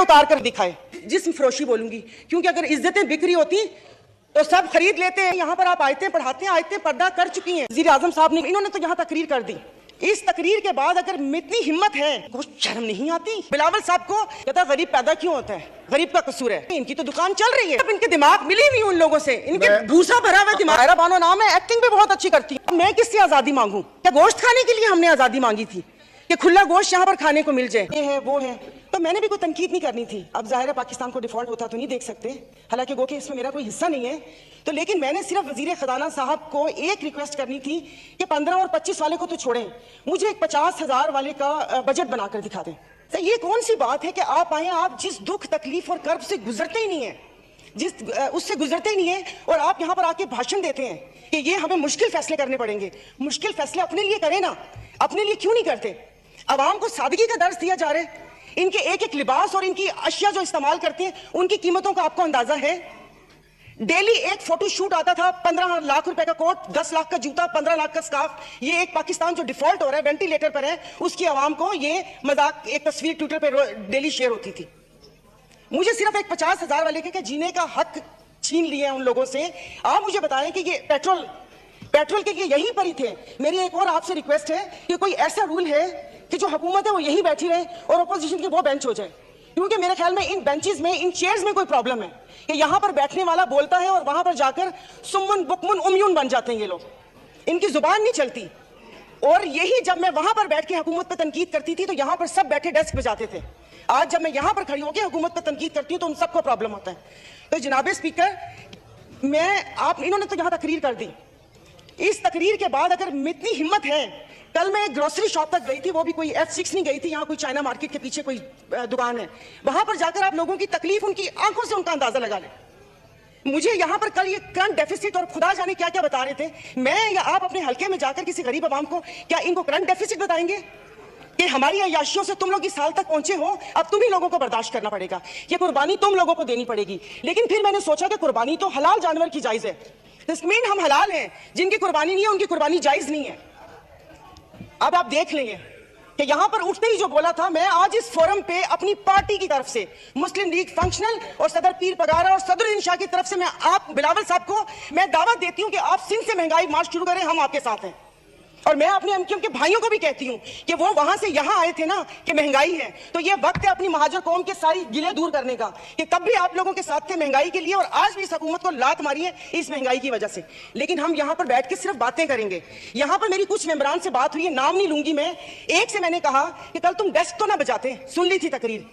उतार कर दिखाए, जिस्म फरोशी बोलूंगी, क्योंकि अगर इज्जतें बिक्री होती तो सब खरीद लेते हैं। यहाँ पर आप आयतें पढ़ाते हैं, आयतें पर्दा कर चुकी हैं। वज़ीर आज़म साहब ने, इन्होंने तो यहाँ तकरीर कर दी। इस तकरीर के बाद अगर इतनी हिम्मत है, कुछ शर्म नहीं आती? बिलावल साहब को कहता गरीब पैदा क्यों होता है, गरीब का कसूर है। इनकी तो दुकान चल रही है, अब इनके दिमाग मिली हुई उन लोगों से, इनके भूसा भरा हुआ दिमाग। सायरा बानो नाम है, एक्टिंग भी बहुत अच्छी करती है। मैं किससे आजादी मांगू? क्या गोश्त खाने के लिए हमने आजादी मांगी थी कि खुला गोश्त यहाँ पर खाने को मिल जाए? ये है वो है, तो मैंने भी कोई तनकीद नहीं करनी थी। अब जाहिर है पाकिस्तान को डिफॉल्ट होता तो नहीं देख सकते, हालांकि गो कि इसमें मेरा कोई हिस्सा नहीं है, तो लेकिन मैंने सिर्फ वजीर खजाना साहब को एक रिक्वेस्ट करनी थी कि 15 और 25 वाले को तो छोड़ें, मुझे एक 50,000 वाले का बजट बनाकर दिखा दें। तो ये कौन सी बात है कि आप आए, आप जिस दुख तकलीफ और कर्ब से गुजरते ही नहीं है, उससे गुजरते ही नहीं है, और आप यहाँ पर आके भाषण देते हैं कि ये हमें मुश्किल फैसले करने पड़ेंगे। मुश्किल फैसले अपने लिए करें ना, अपने लिए क्यों नहीं करते? अवाम को सादगी का दर्ज दिया जा रहा है। इनके एक एक लिबास और इनकी अशिया जो इस्तेमाल करते हैं, उनकी कीमतों का आपको अंदाजा है? डेली एक फोटो शूट आता था, 15 लाख रुपए का कोट, 10 लाख का जूता, 15 लाख का स्कार्फ। ये एक पाकिस्तान जो डिफॉल्ट हो रहा है, वेंटिलेटर पर है, उसकी आवाम को ये मजाक, एक तस्वीर ट्विटर पर डेली शेयर होती थी। मुझे सिर्फ एक 50,000 वाले के जीने का हक छीन लिए उन लोगों से। आप मुझे बताएं कि ये पेट्रोल के लिए यहीं पर ही थे। मेरी एक और आपसे रिक्वेस्ट है कि कोई ऐसा रूल है कि जो हुकूमत है वो यहीं बैठी रहे और अपोजिशन की वो बेंच हो जाए, क्योंकि मेरे ख्याल में इन बेंचेस में, इन चेयर्स में कोई प्रॉब्लम है कि यहाँ पर बैठने वाला बोलता है और वहां पर जाकर सुम्मुन बुकमुन उम्यून बन जाते हैं ये लोग, इनकी जुबान नहीं चलती। और यही जब मैं वहां पर बैठ के हुकूमत पर तनकीद करती थी तो यहाँ पर सब बैठे डेस्क पे जाते थे। आज जब मैं यहाँ पर खड़ी होकर हुकूमत पर तनकीद करती हूँ तो उन सबको प्रॉब्लम होता है। तो जनाब स्पीकर, इन्होंने तो यहाँ तकरीर कर दी। इस तकरीर के बाद अगर इतनी हिम्मत है, कल मैं एक ग्रोसरी शॉप तक गई थी, वो भी कोई F6 नहीं गई थी, यहाँ कोई चाइना मार्केट के पीछे कोई दुकान है, वहां पर जाकर आप लोगों की तकलीफ, उनकी आंखों से उनका अंदाजा लगा लें। मुझे यहाँ पर कल ये करंट डेफिसिट और खुदा जाने क्या क्या बता रहे थे। मैं या आप अपने हल्के में जाकर किसी गरीब आवाम को क्या इनको करंट डेफिसिट बताएंगे कि हमारी अय्याशियों से तुम लोग इस साल तक पहुंचे हो, अब तुम ही लोगों को बर्दाश्त करना पड़ेगा, ये कुर्बानी तुम लोगों को देनी पड़ेगी। लेकिन फिर मैंने सोचा कि कुर्बानी तो हलाल जानवर की जायज है, मीन हम हलाल हैं, जिनकी कुर्बानी नहीं है उनकी कुर्बानी जायज नहीं है। अब आप देख लेंगे कि यहां पर उठते ही जो बोला था, मैं आज इस फोरम पे अपनी पार्टी की तरफ से, मुस्लिम लीग फंक्शनल और सदर पीर पगारा और सदरुद्दीन शाह की तरफ से, मैं आप बिलावल साहब को मैं दावत देती हूं कि आप सिंध से महंगाई मार्च शुरू करें, हम आपके साथ हैं। और मैं अपने एमक्यूएम के भाइयों को भी कहती हूं कि वो वहां से यहां आए थे ना कि महंगाई है, तो ये वक्त है अपनी महाजर कौम के सारी गिले दूर करने का कि तब भी आप लोगों के साथ थे महंगाई के लिए, और आज भी इस हुकूमत को लात मारी है इस महंगाई की वजह से। लेकिन हम यहां पर बैठ के सिर्फ बातें करेंगे। यहां पर मेरी कुछ मेंबरान से बात हुई है, नाम नहीं लूंगी मैं। एक से मैंने कहा कि कल तुम डेस्क तो ना बजाते, सुन ली थी तकरीर।